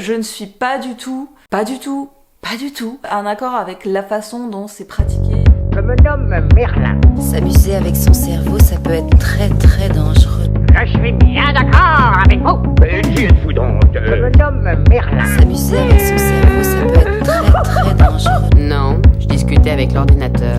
Je ne suis pas du tout en accord avec la façon dont c'est pratiqué. Je me nomme Merlin. S'amuser avec son cerveau, ça peut être très dangereux. Je suis bien d'accord avec vous. Qui êtes-vous donc? Je me nomme Merlin. S'amuser avec son cerveau, ça peut être très dangereux. Non, je discutais avec l'ordinateur.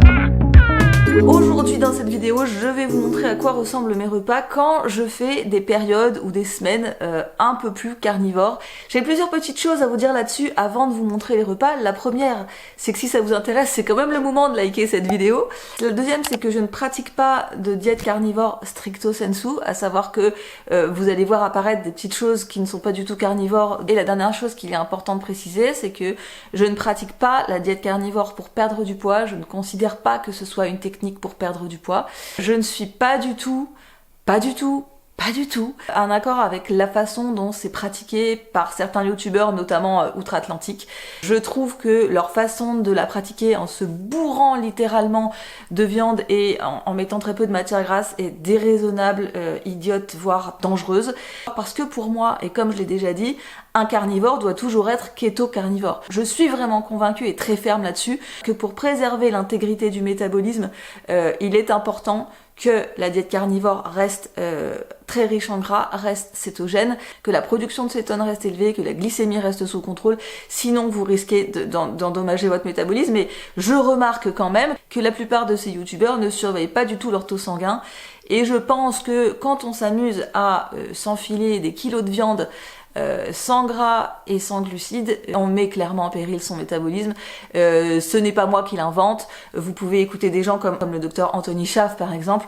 Aujourd'hui dans cette vidéo, je vais vous montrer à quoi ressemblent mes repas quand je fais des périodes ou des semaines un peu plus carnivores. J'ai plusieurs petites choses à vous dire là-dessus avant de vous montrer les repas. La première, c'est que si ça vous intéresse, c'est quand même le moment de liker cette vidéo. La deuxième, c'est que je ne pratique pas de diète carnivore stricto sensu, à savoir que vous allez voir apparaître des petites choses qui ne sont pas du tout carnivores. Et la dernière chose qu'il est important de préciser, c'est que je ne pratique pas la diète carnivore pour perdre du poids. Je ne considère pas que ce soit une technique pour perdre du poids. Je ne suis pas du tout en accord avec la façon dont c'est pratiqué par certains youtubeurs, notamment outre-Atlantique. Je trouve que leur façon de la pratiquer en se bourrant littéralement de viande et en mettant très peu de matière grasse est déraisonnable, idiote, voire dangereuse. Parce que pour moi, et comme je l'ai déjà dit, un carnivore doit toujours être keto-carnivore. Je suis vraiment convaincue et très ferme là-dessus que pour préserver l'intégrité du métabolisme, il est important que la diète carnivore reste très riche en gras, reste cétogène, que la production de cétone reste élevée, que la glycémie reste sous contrôle, sinon vous risquez d'endommager votre métabolisme. Et je remarque quand même que la plupart de ces youtubeurs ne surveillent pas du tout leur taux sanguin, et je pense que quand on s'amuse à s'enfiler des kilos de viande sans gras et sans glucides, on met clairement en péril son métabolisme. Ce n'est pas moi qui l'invente. Vous pouvez écouter des gens comme le docteur Anthony Schaaf par exemple,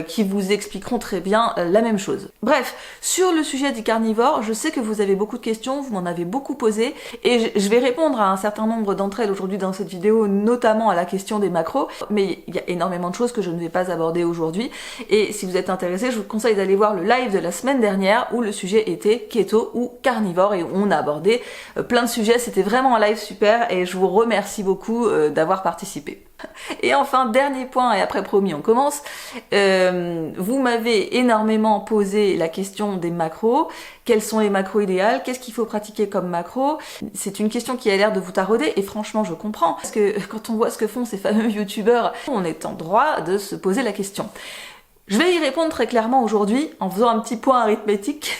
qui vous expliqueront très bien la même chose. Bref, sur le sujet du carnivore, je sais que vous avez beaucoup de questions, vous m'en avez beaucoup posé, et je vais répondre à un certain nombre d'entre elles aujourd'hui dans cette vidéo, notamment à la question des macros, mais il y a énormément de choses que je ne vais pas aborder aujourd'hui, et si vous êtes intéressé, je vous conseille d'aller voir le live de la semaine dernière où le sujet était keto ou carnivore et on a abordé plein de sujets. C'était vraiment un live super et je vous remercie beaucoup d'avoir participé. Et enfin, dernier point, et après promis on commence, vous m'avez énormément posé la question des macros. Quels sont les macros idéales? Qu'est-ce qu'il faut pratiquer comme macros? C'est une question qui a l'air de vous tarauder et franchement je comprends, parce que quand on voit ce que font ces fameux youtubeurs, on est en droit de se poser la question. Je vais y répondre très clairement aujourd'hui en faisant un petit point arithmétique.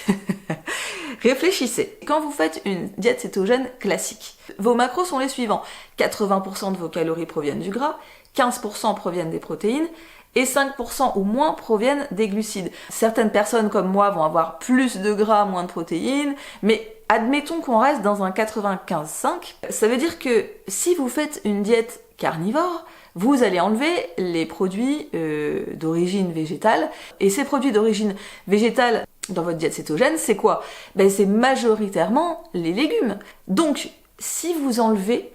Réfléchissez. Quand vous faites une diète cétogène classique, vos macros sont les suivants. 80% de vos calories proviennent du gras, 15% proviennent des protéines, et 5% ou moins proviennent des glucides. Certaines personnes comme moi vont avoir plus de gras, moins de protéines, mais admettons qu'on reste dans un 95-5. Ça veut dire que si vous faites une diète carnivore, vous allez enlever les produits d'origine végétale. Et ces produits d'origine végétale dans votre diète cétogène, c'est quoi? Ben, c'est majoritairement les légumes. Donc, si vous enlevez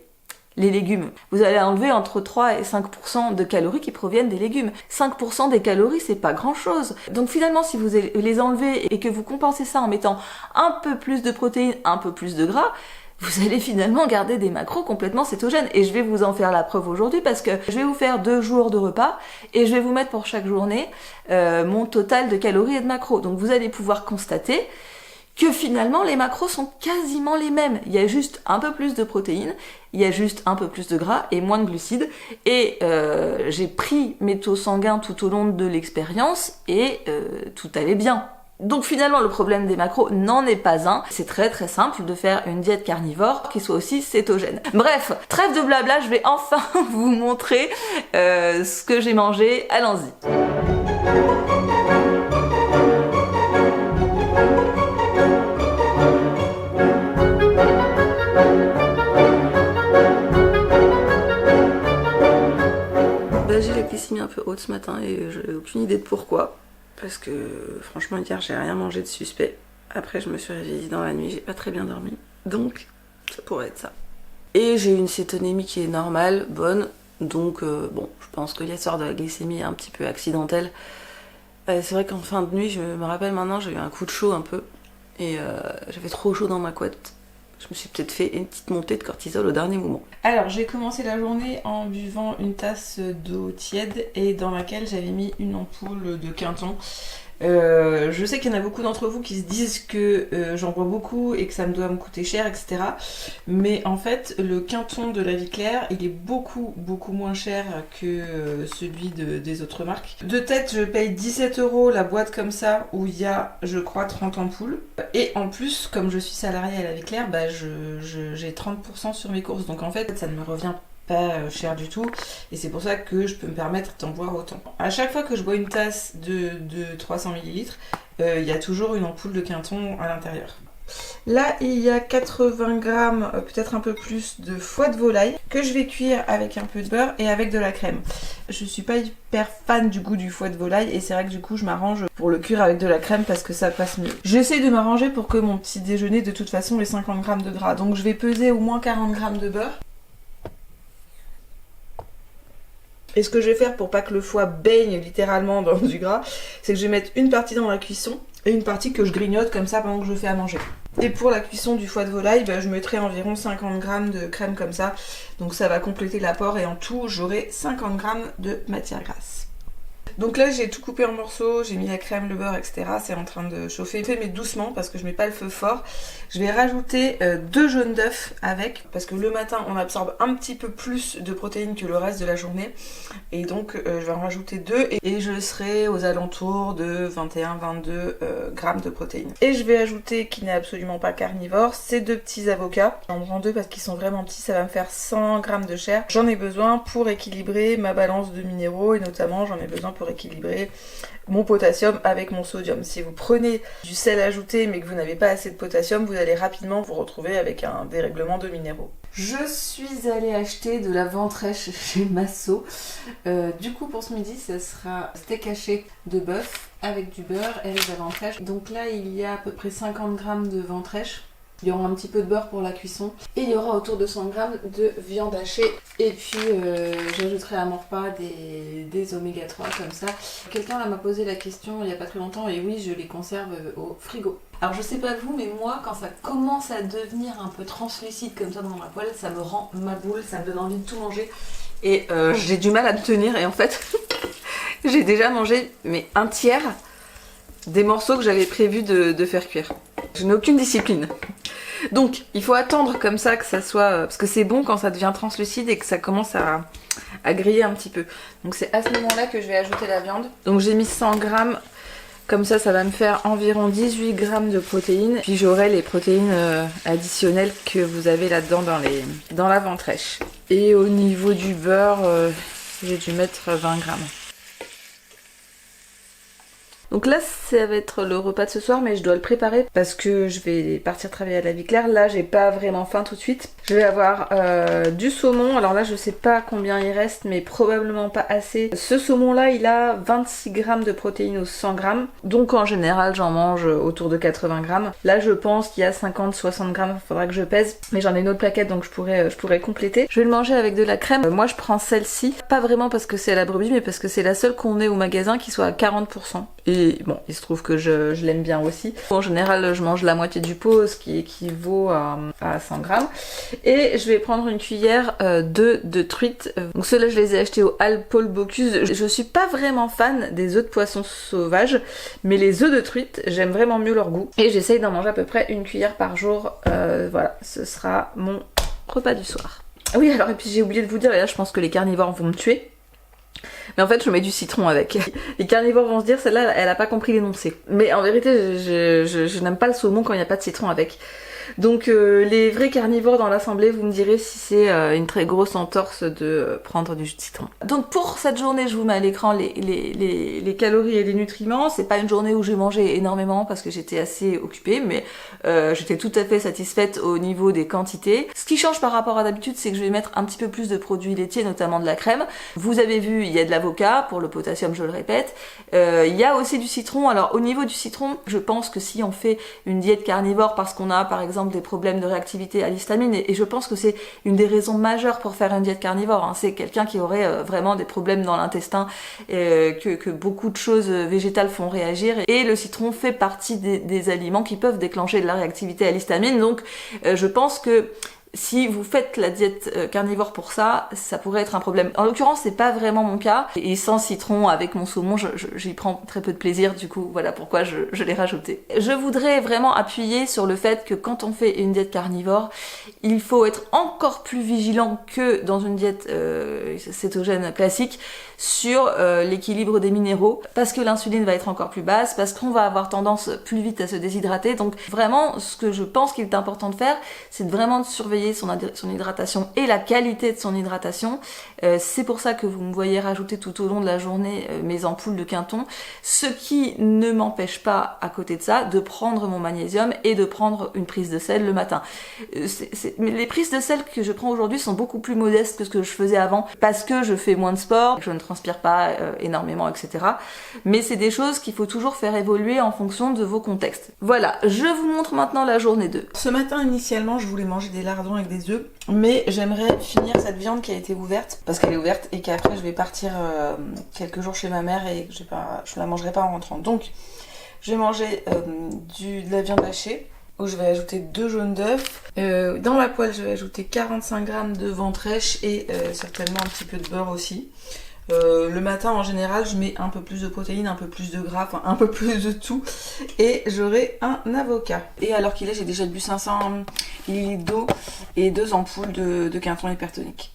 les légumes, vous allez enlever entre 3 et 5% de calories qui proviennent des légumes. 5% des calories, c'est pas grand chose. Donc finalement, si vous les enlevez et que vous compensez ça en mettant un peu plus de protéines, un peu plus de gras, vous allez finalement garder des macros complètement cétogènes. Et je vais vous en faire la preuve aujourd'hui parce que je vais vous faire 2 jours de repas et je vais vous mettre pour chaque journée mon total de calories et de macros. Donc vous allez pouvoir constater que finalement les macros sont quasiment les mêmes. Il y a juste un peu plus de protéines, il y a juste un peu plus de gras et moins de glucides. Et j'ai pris mes taux sanguins tout au long de l'expérience et tout allait bien. Donc finalement le problème des macros n'en est pas un, c'est très très simple de faire une diète carnivore qui soit aussi cétogène. Bref, trêve de blabla, je vais enfin vous montrer ce que j'ai mangé, allons-y. J'ai la glycémie un peu haute ce matin et j'ai aucune idée de pourquoi. Parce que franchement hier j'ai rien mangé de suspect. Après je me suis réveillée dans la nuit, j'ai pas très bien dormi. Donc ça pourrait être ça. Et j'ai une cétonémie qui est normale, bonne. Donc bon, je pense que l'histoire de la glycémie est un petit peu accidentelle. C'est vrai qu'en fin de nuit, je me rappelle maintenant, j'ai eu un coup de chaud un peu. Et j'avais trop chaud dans ma couette. Je me suis peut-être fait une petite montée de cortisol au dernier moment. Alors j'ai commencé la journée en buvant une tasse d'eau tiède et dans laquelle j'avais mis une ampoule de Quinton. Je sais qu'il y en a beaucoup d'entre vous qui se disent que j'en bois beaucoup et que ça me doit me coûter cher, etc. Mais en fait, le Quinton de La Vie Claire, il est beaucoup moins cher que celui des autres marques. De tête, je paye 17 € la boîte comme ça, où il y a, je crois, 30 ampoules. Et en plus, comme je suis salariée à La Vie Claire, bah, j'ai 30% sur mes courses. Donc en fait, ça ne me revient pas cher du tout, et c'est pour ça que je peux me permettre d'en boire autant. À chaque fois que je bois une tasse de 300 ml, il y a toujours une ampoule de Quinton à l'intérieur. Là, il y a 80 grammes, peut-être un peu plus, de foie de volaille que je vais cuire avec un peu de beurre et avec de la crème. Je suis pas hyper fan du goût du foie de volaille et c'est vrai que du coup je m'arrange pour le cuire avec de la crème parce que ça passe mieux. J'essaie de m'arranger pour que mon petit déjeuner de toute façon ait 50 grammes de gras. Donc je vais peser au moins 40 grammes de beurre. Et ce que je vais faire pour pas que le foie baigne littéralement dans du gras, c'est que je vais mettre une partie dans la cuisson et une partie que je grignote comme ça pendant que je fais à manger. Et pour la cuisson du foie de volaille, bah, je mettrai environ 50 grammes de crème comme ça. Donc ça va compléter l'apport et en tout, j'aurai 50 grammes de matière grasse. Donc là j'ai tout coupé en morceaux, j'ai mis la crème, le beurre, etc. C'est en train de chauffer, mais doucement parce que je mets pas le feu fort. Je vais rajouter 2 jaunes d'œufs avec, parce que le matin on absorbe un petit peu plus de protéines que le reste de la journée. Et donc je vais en rajouter 2 et je serai aux alentours de 21-22 grammes de protéines. Et je vais ajouter, qui n'est absolument pas carnivore, ces 2 petits avocats. J'en prends 2 parce qu'ils sont vraiment petits, ça va me faire 100 grammes de chair. J'en ai besoin pour équilibrer ma balance de minéraux et notamment j'en ai besoin pour équilibrer mon potassium avec mon sodium. Si vous prenez du sel ajouté mais que vous n'avez pas assez de potassium, vous allez rapidement vous retrouver avec un dérèglement de minéraux. Je suis allée acheter de la ventrèche chez Masso. Du coup pour ce midi ça sera steak haché de bœuf avec du beurre et de la ventrèche. Donc là il y a à peu près 50 grammes de ventrèche. Il y aura un petit peu de beurre pour la cuisson et il y aura autour de 100 grammes de viande hachée. Et puis j'ajouterai à mon repas des oméga 3 comme ça. Quelqu'un m'a posé la question il n'y a pas très longtemps et oui, je les conserve au frigo. Alors je sais pas vous, mais moi quand ça commence à devenir un peu translucide comme ça dans ma poêle, ça me rend ma boule, ça me donne envie de tout manger. Et j'ai du mal à me tenir et en fait j'ai déjà mangé mais un tiers des morceaux que j'avais prévu de faire cuire. Je n'ai aucune discipline. Donc il faut attendre comme ça que ça soit... parce que c'est bon quand ça devient translucide et que ça commence à griller un petit peu. Donc c'est à ce moment-là que je vais ajouter la viande. Donc j'ai mis 100 grammes. Comme ça, ça va me faire environ 18 grammes de protéines. Puis j'aurai les protéines additionnelles que vous avez là-dedans dans la ventrèche. Et au niveau du beurre, j'ai dû mettre 20 grammes. Donc là ça va être le repas de ce soir mais je dois le préparer parce que je vais partir travailler à La Vie Claire. Là j'ai pas vraiment faim tout de suite. Je vais avoir du saumon, alors là je sais pas combien il reste mais probablement pas assez. Ce saumon là il a 26 grammes de protéines aux 100 grammes. Donc en général j'en mange autour de 80 grammes. Là je pense qu'il y a 50-60 grammes, il faudra que je pèse. Mais j'en ai une autre plaquette donc je pourrais compléter. Je vais le manger avec de la crème. Moi je prends celle-ci, pas vraiment parce que c'est à la brebis mais parce que c'est la seule qu'on ait au magasin qui soit à 40%. Et bon, il se trouve que je l'aime bien aussi. En général, je mange la moitié du pot, ce qui équivaut à 100 grammes. Et je vais prendre une cuillère de truites. Donc ceux-là, je les ai achetés au Halles Paul Bocuse. Je suis pas vraiment fan des œufs de poisson sauvage, mais les œufs de truite, j'aime vraiment mieux leur goût. Et j'essaye d'en manger à peu près une cuillère par jour. Voilà, ce sera mon repas du soir. Oui, alors, et puis j'ai oublié de vous dire, et là, je pense que les carnivores vont me tuer. Mais en fait je mets du citron avec. Les carnivores vont se dire celle-là elle a pas compris l'énoncé. Mais en vérité je n'aime pas le saumon quand il n'y a pas de citron avec. Donc les vrais carnivores dans l'assemblée, vous me direz si c'est une très grosse entorse de prendre du jus de citron. Donc pour cette journée, je vous mets à l'écran les calories et les nutriments. C'est pas une journée où j'ai mangé énormément parce que j'étais assez occupée, mais j'étais tout à fait satisfaite au niveau des quantités. Ce qui change par rapport à d'habitude, c'est que je vais mettre un petit peu plus de produits laitiers, notamment de la crème. Vous avez vu, il y a de l'avocat pour le potassium, je le répète. Il y a aussi du citron. Alors au niveau du citron, je pense que si on fait une diète carnivore parce qu'on a par exemple des problèmes de réactivité à l'histamine, et je pense que c'est une des raisons majeures pour faire une diète carnivore, hein. C'est quelqu'un qui aurait vraiment des problèmes dans l'intestin, que beaucoup de choses végétales font réagir, et le citron fait partie des aliments qui peuvent déclencher de la réactivité à l'histamine. Donc je pense que Si vous faites la diète carnivore pour ça, ça pourrait être un problème. En l'occurrence, c'est pas vraiment mon cas. Et sans citron, avec mon saumon, j'y prends très peu de plaisir. Du coup, voilà pourquoi je l'ai rajouté. Je voudrais vraiment appuyer sur le fait que quand on fait une diète carnivore, il faut être encore plus vigilant que dans une diète cétogène classique sur l'équilibre des minéraux, parce que l'insuline va être encore plus basse, parce qu'on va avoir tendance plus vite à se déshydrater. Donc vraiment, ce que je pense qu'il est important de faire, c'est de vraiment surveiller son hydratation et la qualité de son hydratation. C'est pour ça que vous me voyez rajouter tout au long de la journée mes ampoules de Quinton, ce qui ne m'empêche pas, à côté de ça, de prendre mon magnésium et de prendre une prise de sel le matin. Mais les prises de sel que je prends aujourd'hui sont beaucoup plus modestes que ce que je faisais avant, parce que je fais moins de sport, je ne transpire pas énormément, etc. Mais c'est des choses qu'il faut toujours faire évoluer en fonction de vos contextes. Voilà, je vous montre maintenant la journée 2. Ce matin, initialement, je voulais manger des lardons avec des œufs, mais j'aimerais finir cette viande qui a été ouverte, parce qu'elle est ouverte et qu'après je vais partir quelques jours chez ma mère et que je la mangerai pas en rentrant. Donc, je vais manger de la viande hachée, où je vais ajouter 2 jaunes d'œufs. Dans la poêle, je vais ajouter 45 g de ventrèche et certainement un petit peu de beurre aussi. Le matin, en général, je mets un peu plus de protéines, un peu plus de gras, enfin un peu plus de tout. Et j'aurai un avocat. Et à l'heure qu'il est, j'ai déjà bu 500 ml d'eau et 2 ampoules de Quinton hypertonique.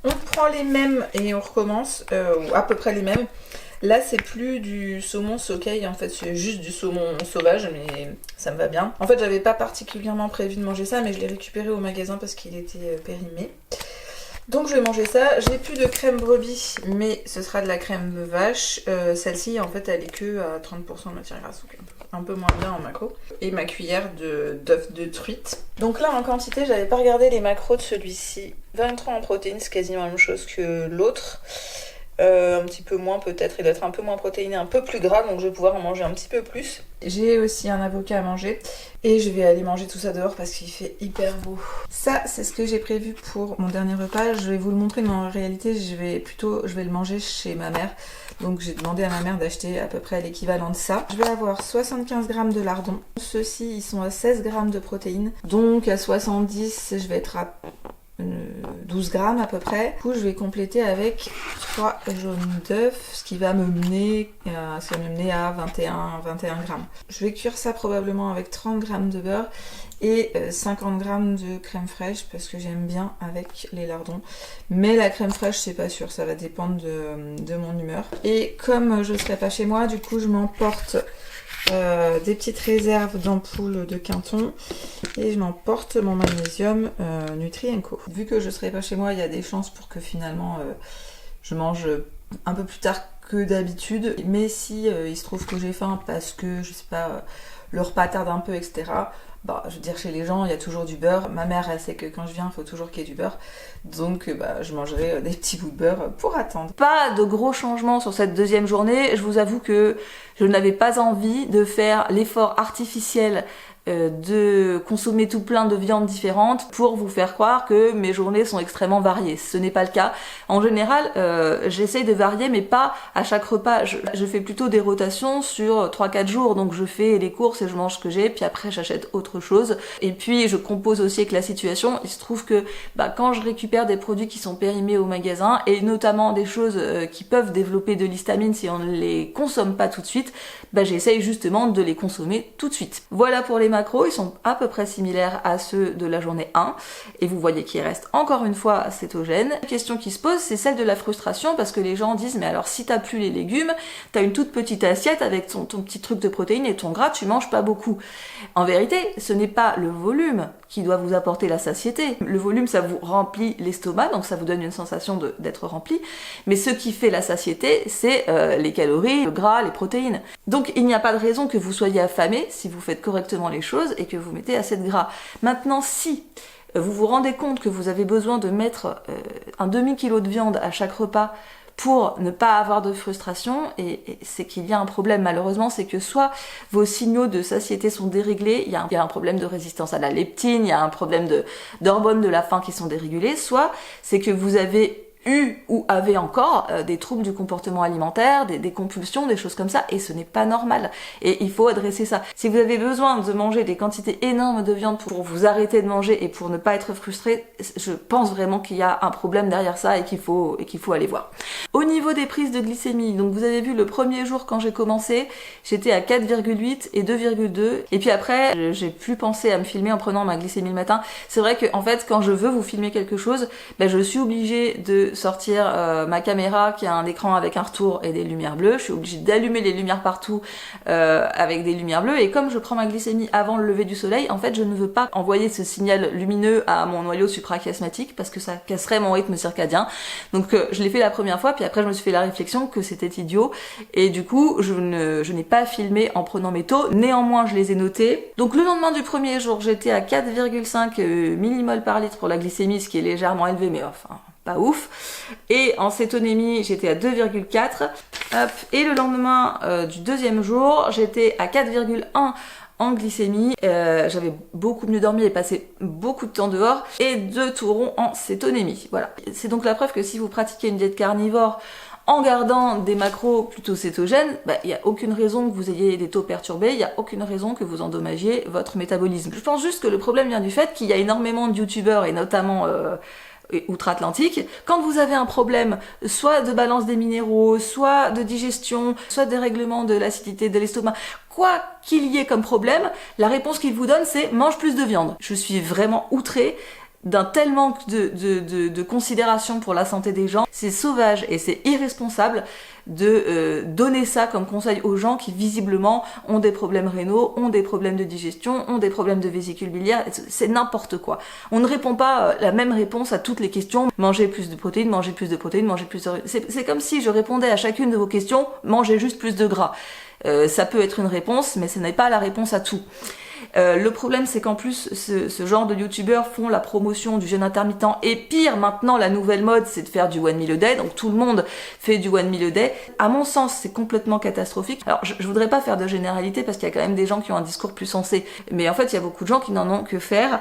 On prend les mêmes et on recommence, ou à peu près les mêmes. Là, c'est plus du saumon sockeye, en fait, c'est juste du saumon sauvage, mais ça me va bien. En fait, j'avais pas particulièrement prévu de manger ça, mais je l'ai récupéré au magasin parce qu'il était périmé. Donc je vais manger ça. J'ai plus de crème brebis, mais ce sera de la crème vache. Celle-ci, en fait, elle est que à 30% de matière grasse, donc un peu moins bien en macro. Et ma cuillère d'œuf de truite. Donc là, en quantité, j'avais pas regardé les macros de celui-ci. 23 en protéines, c'est quasiment la même chose que l'autre. Un petit peu moins peut-être, il doit être un peu moins protéiné, un peu plus gras, donc je vais pouvoir en manger un petit peu plus. J'ai aussi un avocat à manger et je vais aller manger tout ça dehors parce qu'il fait hyper beau. Ça, c'est ce que j'ai prévu pour mon dernier repas. Je vais vous le montrer, mais en réalité je vais le manger chez ma mère. Donc j'ai demandé à ma mère d'acheter à peu près l'équivalent de ça. Je vais avoir 75 g de lardons. Ceux-ci, ils sont à 16 g de protéines. Donc à 70, je vais être à 12 grammes à peu près. Du coup, je vais compléter avec 3 jaunes d'œufs, ce qui va me mener à 21 grammes. Je vais cuire ça probablement avec 30 grammes de beurre et 50 grammes de crème fraîche parce que j'aime bien avec les lardons. Mais la crème fraîche, c'est pas sûr, ça va dépendre de mon humeur. Et comme je serai pas chez moi, du coup, je m'emporte des petites réserves d'ampoules de Quinton et je m'emporte mon magnésium Nutri & Co. Vu que je serai pas chez moi, il y a des chances pour que finalement je mange un peu plus tard que d'habitude, mais si il se trouve que j'ai faim parce que je sais pas, le repas tarde un peu, etc. Bah, je veux dire, chez les gens, il y a toujours du beurre. Ma mère, elle sait que quand je viens, il faut toujours qu'il y ait du beurre. Donc, je mangerai des petits bouts de beurre pour attendre. Pas de gros changements sur cette deuxième journée. Je vous avoue que je n'avais pas envie de faire l'effort artificiel de consommer tout plein de viandes différentes pour vous faire croire que mes journées sont extrêmement variées. Ce n'est pas le cas. En général, j'essaye de varier, mais pas à chaque repas. Je fais plutôt des rotations sur 3-4 jours. Donc je fais les courses et je mange ce que j'ai, puis après j'achète autre chose. Et puis je compose aussi avec la situation. Il se trouve que quand je récupère des produits qui sont périmés au magasin, et notamment des choses qui peuvent développer de l'histamine si on ne les consomme pas tout de suite, j'essaye justement de les consommer tout de suite. Voilà pour les macros, ils sont à peu près similaires à ceux de la journée 1 et vous voyez qu'il reste encore une fois cétogène. La question qui se pose, c'est celle de la frustration parce que les gens disent mais alors si t'as plus les légumes, t'as une toute petite assiette avec ton petit truc de protéines et ton gras, tu manges pas beaucoup. En vérité, ce n'est pas le volume qui doit vous apporter la satiété. Le volume, ça vous remplit l'estomac, donc ça vous donne une sensation d'être rempli, mais ce qui fait la satiété, c'est les calories, le gras, les protéines. Donc il n'y a pas de raison que vous soyez affamé si vous faites correctement les choses et que vous mettez assez de gras. Maintenant, si vous vous rendez compte que vous avez besoin de mettre un demi-kilo de viande à chaque repas pour ne pas avoir de frustration, et c'est qu'il y a un problème malheureusement, c'est que soit vos signaux de satiété sont déréglés, il y a un problème de résistance à la leptine, il y a un problème d'hormones de la faim qui sont dérégulées, soit c'est que vous avez eu ou avez encore des troubles du comportement alimentaire, des compulsions, des choses comme ça, et ce n'est pas normal. Et il faut adresser ça. Si vous avez besoin de manger des quantités énormes de viande pour vous arrêter de manger et pour ne pas être frustré, je pense vraiment qu'il y a un problème derrière ça et qu'il faut aller voir. Au niveau des prises de glycémie, donc vous avez vu le premier jour quand j'ai commencé, j'étais à 4,8 et 2,2, et puis après j'ai plus pensé à me filmer en prenant ma glycémie le matin. C'est vrai que en fait quand je veux vous filmer quelque chose, je suis obligée de sortir ma caméra qui a un écran avec un retour et des lumières bleues, je suis obligée d'allumer les lumières partout avec des lumières bleues, et comme je prends ma glycémie avant le lever du soleil, en fait je ne veux pas envoyer ce signal lumineux à mon noyau suprachiasmatique parce que ça casserait mon rythme circadien. Donc je l'ai fait la première fois, puis après je me suis fait la réflexion que c'était idiot, et du coup je n'ai pas filmé en prenant mes taux, néanmoins je les ai notés. Donc le lendemain du premier jour, j'étais à 4,5 millimoles par litre pour la glycémie, ce qui est légèrement élevé, mais enfin pas ouf. Et en cétonémie, j'étais à 2,4. Hop. Et le lendemain du deuxième jour, j'étais à 4,1 en glycémie. J'avais beaucoup mieux dormi et passé beaucoup de temps dehors. Et 2 taurons en cétonémie. Voilà. C'est donc la preuve que si vous pratiquez une diète carnivore en gardant des macros plutôt cétogènes, il n'y a aucune raison que vous ayez des taux perturbés, il n'y a aucune raison que vous endommagiez votre métabolisme. Je pense juste que le problème vient du fait qu'il y a énormément de youtubeurs, et notamment outre-Atlantique, quand vous avez un problème soit de balance des minéraux, soit de digestion, soit de dérèglement de l'acidité de l'estomac, quoi qu'il y ait comme problème, la réponse qu'ils vous donnent c'est mange plus de viande. Je suis vraiment outrée d'un tel manque de considération pour la santé des gens. C'est sauvage et c'est irresponsable de donner ça comme conseil aux gens qui visiblement ont des problèmes rénaux, ont des problèmes de digestion, ont des problèmes de vésicule biliaire. C'est n'importe quoi. On ne répond pas la même réponse à toutes les questions. Mangez plus de protéines, mangez plus de protéines, mangez plus de... C'est comme si je répondais à chacune de vos questions, mangez juste plus de gras. Ça peut être une réponse, mais ce n'est pas la réponse à tout. Le problème c'est qu'en plus ce genre de youtubeurs font la promotion du jeûne intermittent, et pire maintenant la nouvelle mode c'est de faire du one meal a day, donc tout le monde fait du one meal a day. À mon sens c'est complètement catastrophique. Alors je voudrais pas faire de généralité parce qu'il y a quand même des gens qui ont un discours plus sensé, mais en fait il y a beaucoup de gens qui n'en ont que faire,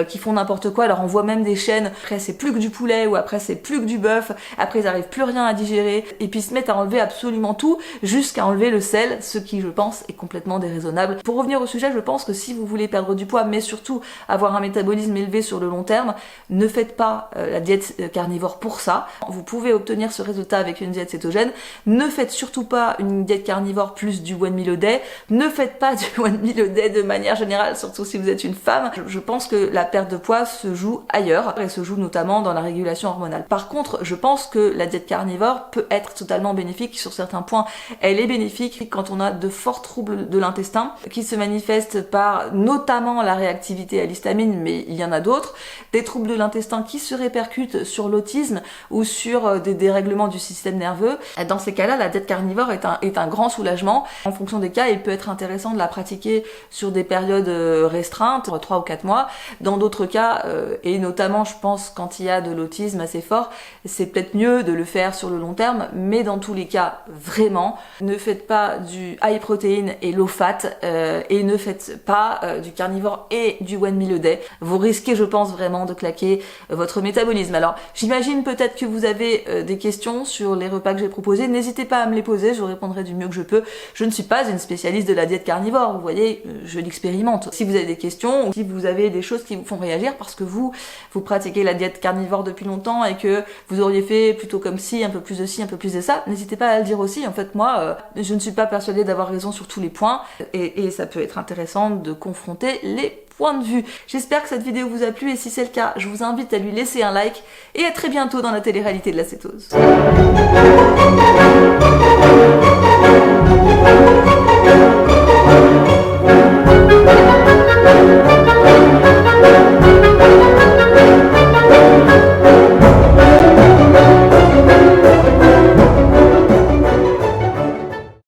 qui font n'importe quoi. Alors on voit même des chaînes, après c'est plus que du poulet, ou après c'est plus que du bœuf, après ils arrivent plus rien à digérer, et puis ils se mettent à enlever absolument tout jusqu'à enlever le sel, ce qui je pense est complètement déraisonnable. Pour revenir au sujet, je pense que si vous voulez perdre du poids, mais surtout avoir un métabolisme élevé sur le long terme, ne faites pas la diète carnivore pour ça. Vous pouvez obtenir ce résultat avec une diète cétogène. Ne faites surtout pas une diète carnivore plus du one meal a day. Ne faites pas du one meal a day de manière générale, surtout si vous êtes une femme. Je pense que la perte de poids se joue ailleurs, et se joue notamment dans la régulation hormonale. Par contre, je pense que la diète carnivore peut être totalement bénéfique sur certains points. Elle est bénéfique quand on a de forts troubles de l'intestin qui se manifestent par notamment la réactivité à l'histamine, mais il y en a d'autres, des troubles de l'intestin qui se répercutent sur l'autisme ou sur des dérèglements du système nerveux. Dans ces cas-là, la diète carnivore est un grand soulagement. En fonction des cas, il peut être intéressant de la pratiquer sur des périodes restreintes, 3 ou 4 mois. Dans d'autres cas, et notamment je pense quand il y a de l'autisme assez fort, c'est peut-être mieux de le faire sur le long terme, mais dans tous les cas, vraiment, ne faites pas du high protein et low fat, et ne faites pas du carnivore et du one meal a day. Vous risquez, je pense, vraiment de claquer votre métabolisme. Alors, j'imagine peut-être que vous avez des questions sur les repas que j'ai proposés. N'hésitez pas à me les poser, je répondrai du mieux que je peux. Je ne suis pas une spécialiste de la diète carnivore, vous voyez, je l'expérimente. Si vous avez des questions, ou si vous avez des choses qui vous font réagir parce que vous pratiquez la diète carnivore depuis longtemps et que vous auriez fait plutôt comme ci, un peu plus de ci, un peu plus de ça, n'hésitez pas à le dire aussi. En fait, moi, je ne suis pas persuadée d'avoir raison sur tous les points, et ça peut être intéressant de confronter les points de vue. J'espère que cette vidéo vous a plu, et si c'est le cas, je vous invite à lui laisser un like, et à très bientôt dans la télé-réalité de la cétose.